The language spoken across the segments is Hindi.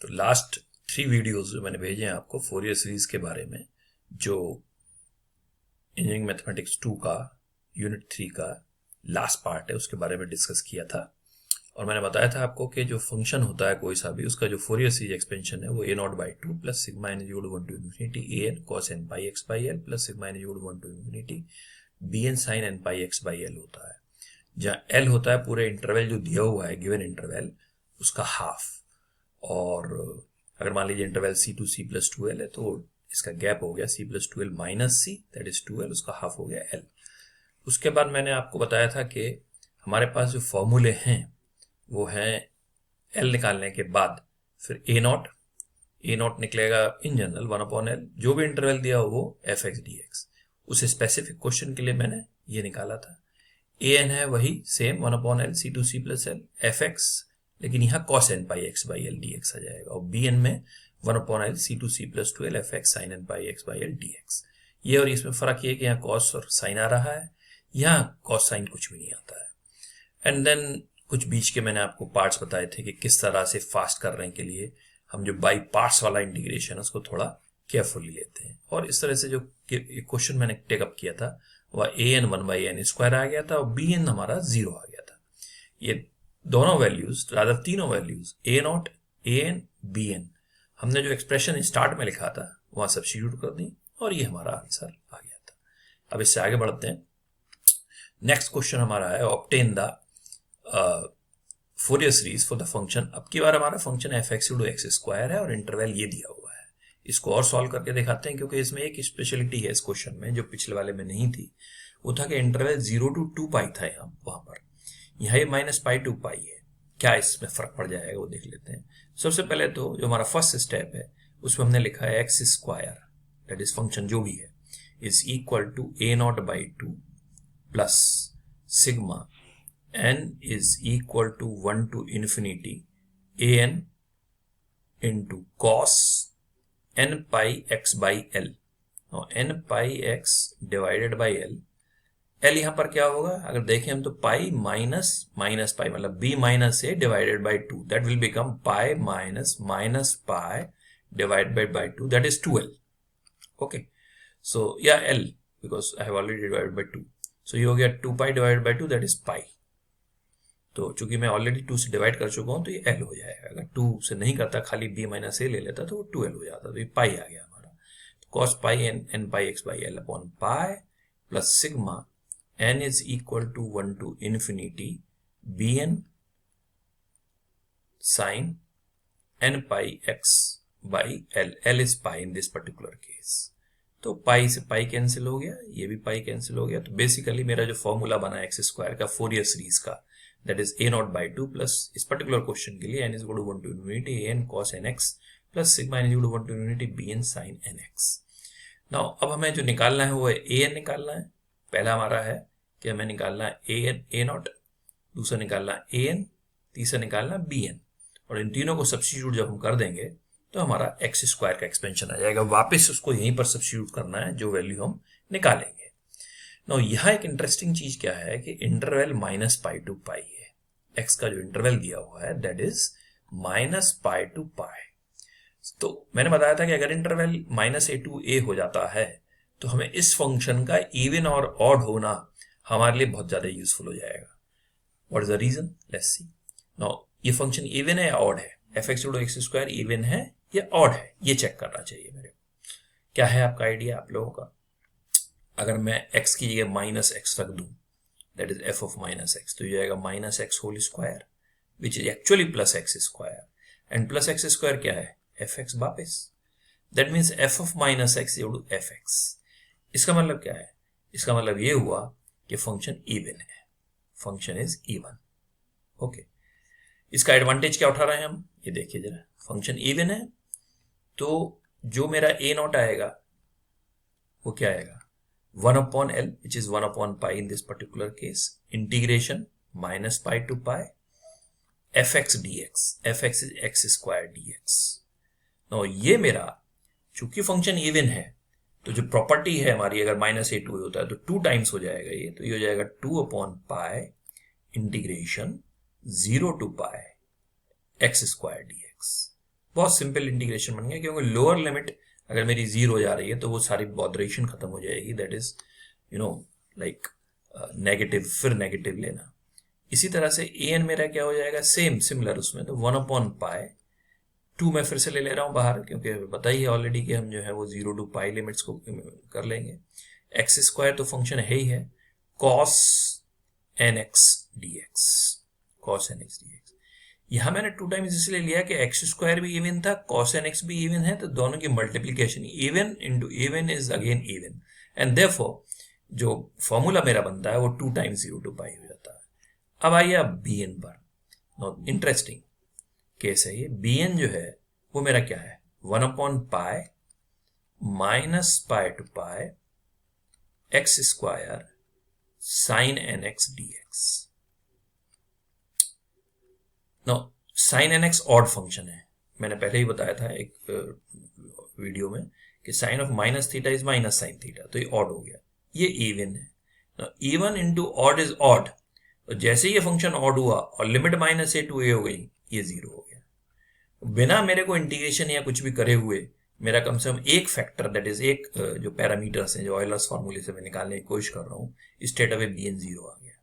तो लास्ट 3 वीडियोस जो मैंने भेजे हैं आपको फोरियर सीरीज के बारे में, जो इंजीनियरिंग मैथमेटिक्स 2 का यूनिट 3 का लास्ट पार्ट है, उसके बारे में डिस्कस किया था। और मैंने बताया था आपको कि जो फंक्शन होता है कोई सा भी, उसका जो फोरियर सीरीज एक्सपेंशन है वो a naught by 2 plus sigma n equal to 1 to infinity a n cos n pi x by l plus sigma n equal to 1 to infinity b n sin n pi x by l होता है, जहाँ l होता है पूरे इंटरवल जो दिया हुआ है गिवन इंटरवल उसका हाफ। और अगर मान लीजिए interval c to c plus 2l है तो इसका गैप हो गया c plus 2l minus c, that is 2l, उसका हाफ हो गया l। उसके बाद मैंने आपको बताया था कि हमारे पास जो फॉर्मूले हैं वो हैं l निकालने के बाद फिर a नॉट निकलेगा इन जनरल 1/l, जो भी इंटरवल दिया हो वो fx dx। उस स्पेसिफिक क्वेश्चन के लिए मैंने ये निकाला था। an है वही same 1/l c to c plus l fx, लेकिन यहाँ cos n pi x by l dx आ जाएगा। और bn में 1/l c to c plus 2l fx sin n pi x by l dx। ये और इसमें फर्क ये कि यहाँ cos और sin आ रहा है, यहाँ cos sin कुछ भी नहीं आता है। एंड देन कुछ बीच के मैंने आपको पार्ट्स बताए थे कि किस तरह से फास्ट करने के लिए हम जो बाई पार्ट्स वाला इंटीग्रेशन है उसको थोड़ा केयरफुली लेते हैं। और इस तरह से जो क्वेश्चन मैंने टेकअप किया था वह an 1/n² आ गया था और bn हमारा 0 आ गया था। ये दोनों वैल्यूज, रादर तीनों values a not, an, bn, हमने जो एक्सप्रेशन स्टार्ट में लिखा था वहां सब्स्टिट्यूट कर दी और ये हमारा आंसर आ गया था। अब इससे आगे बढ़ते हैं। नेक्स्ट क्वेश्चन हमारा है obtain the Fourier series for the function. अब की बार हमारा फंक्शन f(x)(x)² है और इंटरवल ये दिया हुआ है। इसको और सॉल्व करके दिखाते हैं, क्योंकि इसमें एक स्पेशलिटी है इस क्वेश्चन में जो पिछले वाले में नहीं थी। वो था कि इंटरवल 0 to 2π था यहाँ, वहां पर यहाँ ये -π to π है। क्या इसमें फर्क पड़ जाएगा वो देख लेते हैं। सबसे पहले तो जो हमारा फर्स्ट स्टेप है उसमें हमने लिखा है x², दैट इज फंक्शन जो भी है, is equal to a0/2 plus sigma n is equal to 1 to infinity an into cos n pi x by l। Now n pi x divided by l, l यहां पर क्या होगा अगर देखें हम तो पाई माइनस पाई मतलब b minus a divided by 2, that will become pi minus pi divided by 2, that is 2l। Okay, so या l because I have already divided by 2, so ये हो गया 2π divided by 2, that is pi. तो चूंकि मैं ऑलरेडी 2 से डिवाइड कर चुका हूं तो ये l हो जाएगा। अगर 2 से नहीं करता, खाली b माइनस a ले लेता तो वो 2l हो जाता, तो ये पाई आ गया हमारा। cos pi n pi x by l upon pi plus sigma n is equal to 1 to infinity bn sin n pi x by l, l is pi in this particular case। तो पाई से पाई कैंसिल हो गया, ये भी पाई कैंसिल हो गया। तो बेसिकली मेरा जो फॉर्मूला बना x² का फोरियर सीरीज का, that is a0/2 प्लस इस पर्टिकुलर क्वेश्चन के लिए n is equal to 1 to infinity an cos nx plus sigma n is equal to 1 to infinity bn sin nx। Now अब हमें जो निकालना है वो है an निकालना है। पहला हमारा है कि हमें निकालना है an a0, दूसरा निकालना है an, तीसरा निकालना है bn। और इन तीनों को सब्स्टिट्यूट जब हम कर देंगे तो हमारा x² का एक्सपेंशन आ जाएगा। वापस उसको यहीं पर सब्स्टिट्यूट करना है जो वैल्यू हम निकालेंगे। नाउ यहाँ एक इंटरेस्टिंग चीज क्या है कि इंटरवल -π to π है। x का जो इंटरवल दिया हुआ है दैट इज -π to π। तो मैंने बताया था कि अगर इंटरवल -a to a हो जाता है तो हमें इस फंक्शन का इवन और ऑड होना हमारे लिए बहुत ज्यादा यूजफुल हो जाएगा। What is the reason, let's see. Now ये फंक्शन इवन है या ऑड है, f(x)(x)² इवन है या ऑड है, ये चेक करना चाहिए मेरे को। क्या है आपका आइडिया आप लोगों का? अगर मैं x की जगह -x रख दूं, that is f of -x, तो ये जाएगा -x² which is actually +x²। And +x² क्या है, fx वापस, that means f of -x equal to fx। इसका मतलब क्या है, इसका मतलब ये हुआ कि फंक्शन इवन है, फंक्शन इज इवन। ओके, इसका एडवांटेज क्या उठा रहे हैं हम, ये देखिए जरा। फंक्शन इवन है तो जो मेरा a0 आएगा वो क्या आएगा, 1/l which is 1/π in this particular case, integration -π to π fx dx, fx is x² dx। now ये मेरा चूंकि फंक्शन इवन है तो जो प्रॉपर्टी है हमारी, अगर -a to होता है तो 2 टाइम्स हो जाएगा ये, तो ये हो जाएगा 2/π इंटीग्रेशन 0 to π x² dx। बहुत सिंपल इंटीग्रेशन बन गया, क्योंकि लोअर लिमिट अगर मेरी 0 जा रही है तो वो सारी बॉदरेशन खत्म हो जाएगी, दैट इज लाइक नेगेटिव, फिर नेगेटिव लेना। इसी तरह से ए एन मेरा क्या हो जाएगा, सेम सिमिलर उसमें, तो 1/पाई 2 मैं फिर से ले रहा हूं बाहर, क्योंकि पता ही है ऑलरेडी कि हम जो है वो 0 to पाई लिमिट्स को कर लेंगे। एक्स स्क्वायर तो फंक्शन है ही है, cos nx dx, cos nx dx। यहां मैंने 2 टाइम्स इसलिए लिया कि एक्स स्क्वायर भी इवन था, cos nx भी इवन है, तो दोनों की multiplication even into even is again even, and therefore जो फॉर्मूला मेरा बनता है वो 2 टाइम्स 0 to पाई हो जाता है। अब आइए अब बी एन पर, इंटरेस्टिंग केस है ये। बी एन जो है वो मेरा क्या है, 1/पाई minus pi to pi x square sine n x d x. No, sine n x odd function है, मैंने पहले ही बताया था एक वीडियो में कि sine of minus theta is minus sine theta, तो ये ऑड हो गया। ये इवन है, even into odd is odd, तो जैसे ही ये फंक्शन ऑड हुआ और limit minus a to a हो गई, ये 0 हो गया। बिना मेरे को इंटीग्रेशन या कुछ भी करे हुए मेरा कम से कम एक फैक्टर, दैट इज एक जो पैरामीटर्स हैं जो ऑयलर्स फार्मूले से मैं निकालने की कोशिश कर रहा हूं, स्ट्रेट अवे बी एन 0 आ गया।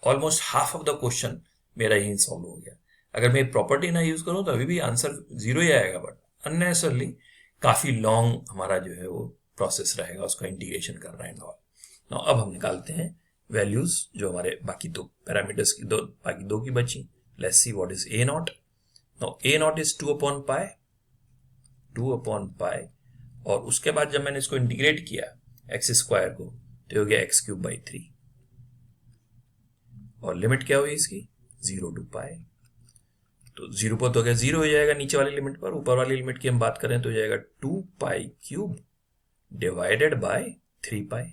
Almost half of the question मेरा यही सॉल्व हो गया। अगर मैं प्रॉपर्टी ना यूज करूं तो अभी भी आंसर 0 ही आएगा, बट अननेसेसरली काफी लॉन्ग हमारा जो है वो प्रोसेस रहेगा उसका इंटीग्रेशन करना एंड ऑल। नाउ अब हम निकालते हैं वैल्यूज जो हमारे बाकी दो पैरामीटर्स की, बाकी दो की बची। Let's see what is a naught. Now a naught is 2/पाई, 2/पाई, और उसके बाद जब मैंने इसको इंटीग्रेट किया एक्स स्क्वायर को, तो हो गया x³/3, और लिमिट क्या हुई इसकी 0 to पाई, तो 0 पर तो क्या 0 हो जाएगा नीचे वाली लिमिट पर, ऊपर वाली लिमिट की हम बात करें तो हो जाएगा 2π³ डिवाइडेड बाय 3π।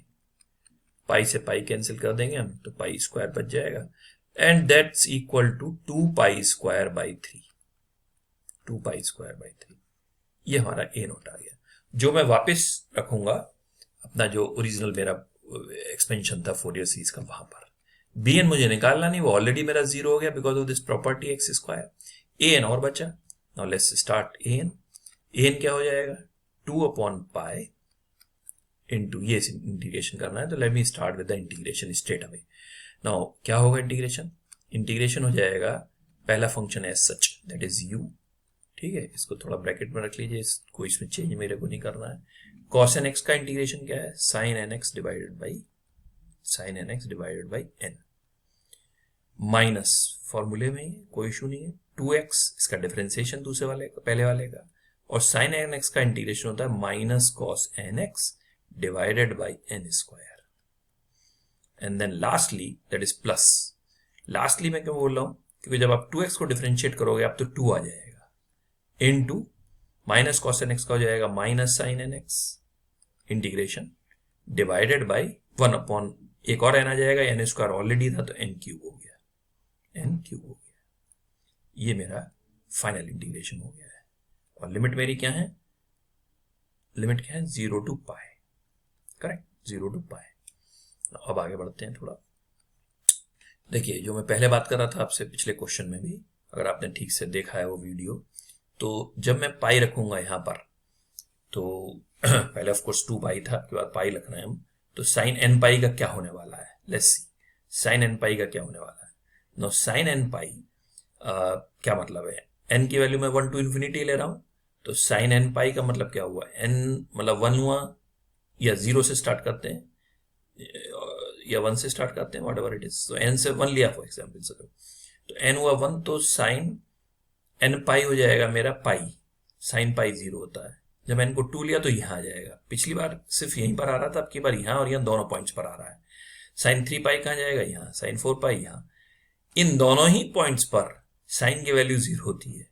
पाई से पाई कैंसिल कर देंगे हम, तो पाई स्क्वायर बच जाएगा, एंड दैट्स इक्वल टू 2π²/3, 2π²/3। ये हमारा ए नोट आ गया, जो मैं वापस रखूंगा अपना जो ओरिजिनल मेरा एक्सपेंशन था फोरियर सीरीज का वहां पर। बी एन मुझे निकालना नहीं, वो ऑलरेडी मेरा 0 हो गया because of this property x square. A n और बचा, now let's start a n. A n क्या हो जाएगा 2/पाई इंटू, ये इंटीग्रेशन करना है तो let me start with the integration straight away. Now क्या होगा इंटीग्रेशन, इंटीग्रेशन हो जाएगा, पहला function as such that is u, ठीक है, इसको थोड़ा ब्रैकेट में रख लीजिए, इसको इसमें चेंज मेरे को नहीं करना है। cos nx का इंटीग्रेशन क्या है, sin nx divided by n, minus फॉर्मूले में कोई इशू नहीं है, 2x इसका डिफरेंशिएशन दूसरे वाले का, पहले वाले का, और sin nx का इंटीग्रेशन होता है minus cos nx divided by n square, and then lastly that is plus. Lastly मैं क्यों बोल रहा हूं, क्योंकि जब आप 2x को डिफरेंशिएट करोगे आप तो 2 आ जाएगा, इनटू माइनस cos nx का हो जाएगा minus sin nx integration divided by 1/, एक और n आ जाएगा, n स्क्वायर ऑलरेडी था तो n³ हो गया, n³ हो गया। ये मेरा फाइनल इंटीग्रेशन हो गया है, और लिमिट मेरी क्या है, लिमिट क्या है 0 to पाई, करेक्ट, 0 to पाई। अब आगे बढ़ते हैं थोड़ा। देखिए जो मैं पहले बात कर रहा था आपसे पिछले क्वेश्चन में भी, अगर आपने ठीक से देखा है वो वीडियो, तो जब मैं पाई रखूंगा यहां पर, तो पहले ऑफ कोर्स 2 पाई था, उसके बाद पाई रखना है हम, तो साइन n पाई का क्या होने वाला है, लेट्स सी साइन n पाई का क्या होने वाला है। नो साइन n पाई क्या मतलब है, n की वैल्यू में 1 to इंफिनिटी ले रहा हूं, तो साइन n पाई का मतलब क्या हुआ, n मतलब 1 हुआ, या 0 से स्टार्ट करते हैं या 1 से स्टार्ट करते हैं, वट एवर इट इज, तो n से 1 लिया फॉर एग्जाम्पल, तो n हुआ 1, तो साइन n पाई हो जाएगा मेरा पाई, साइन पाई 0 होता है। जब n को 2 लिया तो यहां आ जाएगा, पिछली बार सिर्फ यहीं पर आ रहा था, अब की बार यहां और यहां दोनों पॉइंट्स पर आ रहा है। साइन 3 पाई कहां जाएगा, यहां, साइन 4 पाई यहां, इन दोनों ही पॉइंट्स पर साइन की वैल्यू 0 होती है,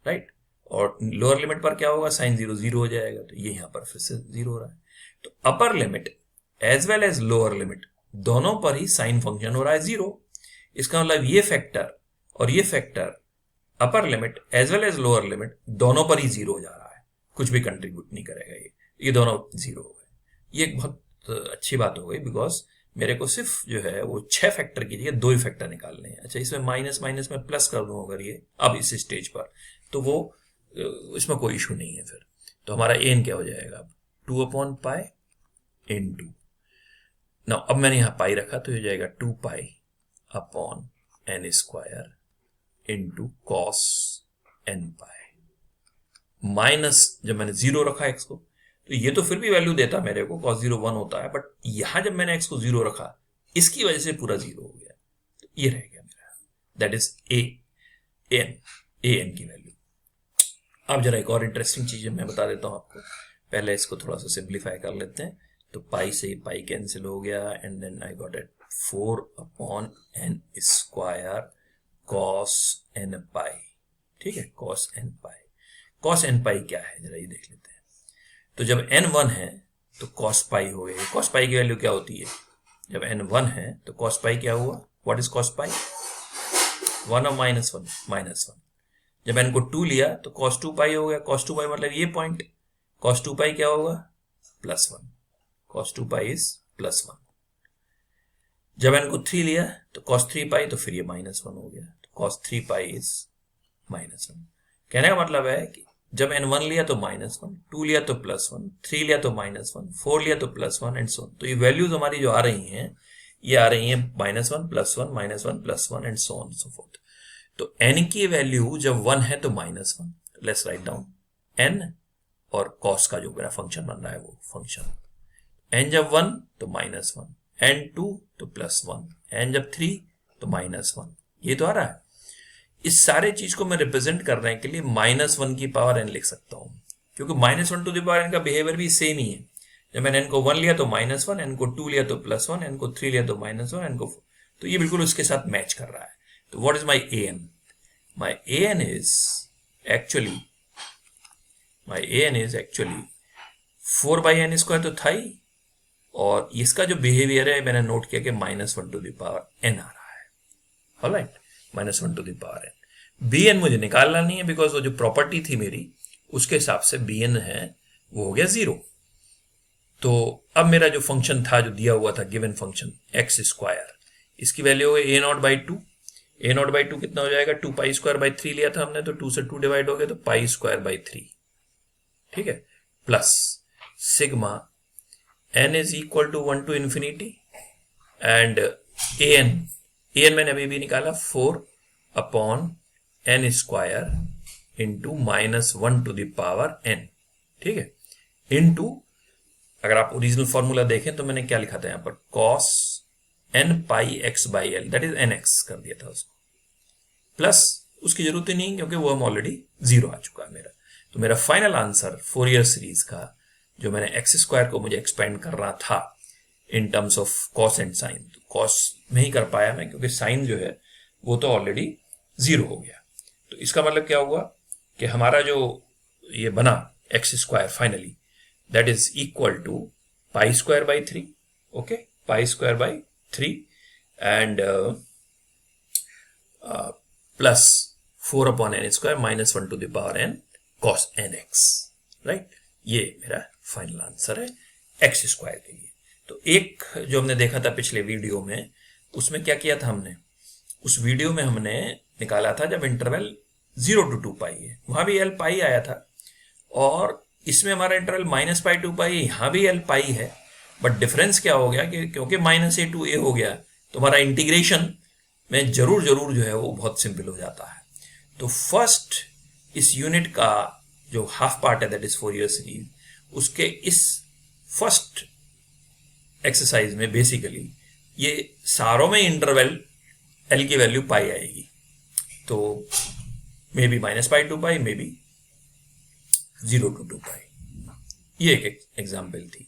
राइट, और लोअर लिमिट पर क्या होगा, साइन 0 0 हो जाएगा, तो ये यहां पर फिर से 0 हो रहा है। तो upper limit as well as lower limit दोनों पर ही साइन फंक्शन हो रहा है 0, इसका मतलब ये फैक्टर और ये factor upper limit as well as lower limit दोनों पर ही 0 हो जा रहा है, कुछ भी कंट्रीब्यूट नहीं करेगा, ये दोनों 0 हो गए। ये एक बहुत अच्छी बात हो गई, बिकॉज मेरे को सिर्फ जो है वो 6 फैक्टर की जगह 2 ही फैक्टर निकालने हैं। अच्छा, इसमें माइनस माइनस में प्लस कर दूं अगर ये अब इस स्टेज पर, तो वो इसमें कोई इशू नहीं है। फिर तो हमारा an क्या हो जाएगा, अब 2/π × ना, अब मैंने यहां पाई रखा तो ये हो जाएगा 2π/n² × cos nπ माइनस, जब मैंने 0 रखा x को तो ये तो फिर भी वैल्यू देता मेरे को, cos 0 1 होता है, बट यहां जब मैंने x को 0 रखा इसकी वजह से पूरा 0 हो गया, तो ये रह गया मेरा, दैट इज an की वैल्यू। अब जरा एक और इंटरेस्टिंग चीज मैं बता देता हूं आपको, पहले इसको थोड़ा सा सिंप्लीफाई कर लेते हैं। तो पाई से पाई कैंसिल हो गया, and then I got it 4/n² cos nπ, ठीक है, cos nπ। cos nπ क्या है जरा ये देख लेते हैं। तो जब n 1 है तो cos पाई हो गया, cos पाई की वैल्यू क्या होती है, जब n 1 है तो cos पाई क्या हुआ, व्हाट इज cos पाई, 1 और -1। जब n को 2 लिया तो cos 2 पाई हो गया, cos 2 पाई मतलब ये पॉइंट, cos 2 पाई क्या होगा, +1, cos 2 पाई इज +1। जब n को 3 लिया तो cos 3 पाई, तो फिर ये -1 हो गया, तो cos 3 पाई इज -1। कहने का मतलब है कि जब n 1 लिया तो -1, 2 लिया तो +1, 3 लिया तो -1, 4 लिया तो +1 एंड सो ऑन। तो ये वैल्यूज हमारी जो आ रही हैं, ये आ रही हैं -1 +1 -1 +1 and so on so fourth. तो n की वैल्यू जब 1 है तो -1, लेट्स राइट डाउन n और cos का जो मेरा फंक्शन बन रहा है वो फंक्शन, n जब 1 तो -1, n 2 तो +1, n जब 3 तो -1, ये तो आ रहा है। इस सारे चीज को मैं रिप्रेजेंट करने के लिए -1 की पावर n लिख सकता हूं, क्योंकि -1 टू द पावर n का बिहेवियर भी सेम ही है। जब मैंने n को 1 लिया तो -1, n को 2 लिया तो +1, n को 3 लिया तो -1, n को 4, तो ये बिल्कुल उसके साथ मैच कर रहा है। तो what is my an? My an is actually 4/n² तो था ही, और इसका जो बिहेवियर है मैंने नोट किया कि -1 टू द पावर n आ रहा है, alright, -1 to the power n। bn मुझे निकालना नहीं है, बिकॉज वो जो प्रॉपर्टी थी मेरी उसके हिसाब से bn है वो हो गया 0। तो अब मेरा जो फंक्शन था, जो दिया हुआ था गिवन फंक्शन x², इसकी वैल्यू हो गई a02। a02 कितना हो जाएगा, 2π²/3 लिया था हमने, तो 2 से 2 डिवाइड हो गया तो π²/3, ठीक है, plus sigma n is equal to 1 to infinity, and an मैंने अभी भी निकाला 4/n² into -1 to the power n, ठीक है, इंटू, अगर आप ओरिजिनल फॉर्मूला देखें तो मैंने क्या लिखा था यहां पर, cos nπx/l, that is nx कर दिया था उसको, प्लस उसकी जरूरत ही नहीं क्योंकि वो हम ऑलरेडी 0 आ चुका है मेरा। तो मेरा फाइनल आंसर फोरियर सीरीज का, जो मैंने x² को मुझे एक्सपेंड करना था in terms of cos and sine, तो कॉस नहीं कर पाया मैं क्योंकि साइन जो है वो तो ऑलरेडी 0 हो गया। तो इसका मतलब क्या हुआ कि हमारा जो ये बना x² finally, that is equal to π²/3, okay, π²/3 and plus 4/n² -1 to the power n cos nx, right. ये मेरा फाइनल आंसर है x² के लिए। तो एक जो हमने देखा था पिछले वीडियो में, उसमें क्या किया था हमने, उस वीडियो में हमने निकाला था जब इंटरवल 0 to 2π है, वहां भी l पाई आया था, और इसमें हमारा इंटरवल -π 2π, यहां भी l पाई है, बट डिफरेंस क्या हो गया कि क्योंकि -a to a हो गया तो हमारा इंटीग्रेशन में जरूर जो है वो बहुत सिंपल हो जाता है। तो फर्स्ट इस यूनिट का जो हाफ पार्ट है, दैट इज फोरियर सीरीज, उसके इस फर्स्ट एक्सरसाइज में बेसिकली ये सारों में इंटरवल l की वैल्यू पाई आएगी, तो मे बी -π 2π, मे बी 0 to 2π। ये एक एग्जाम्पल थी।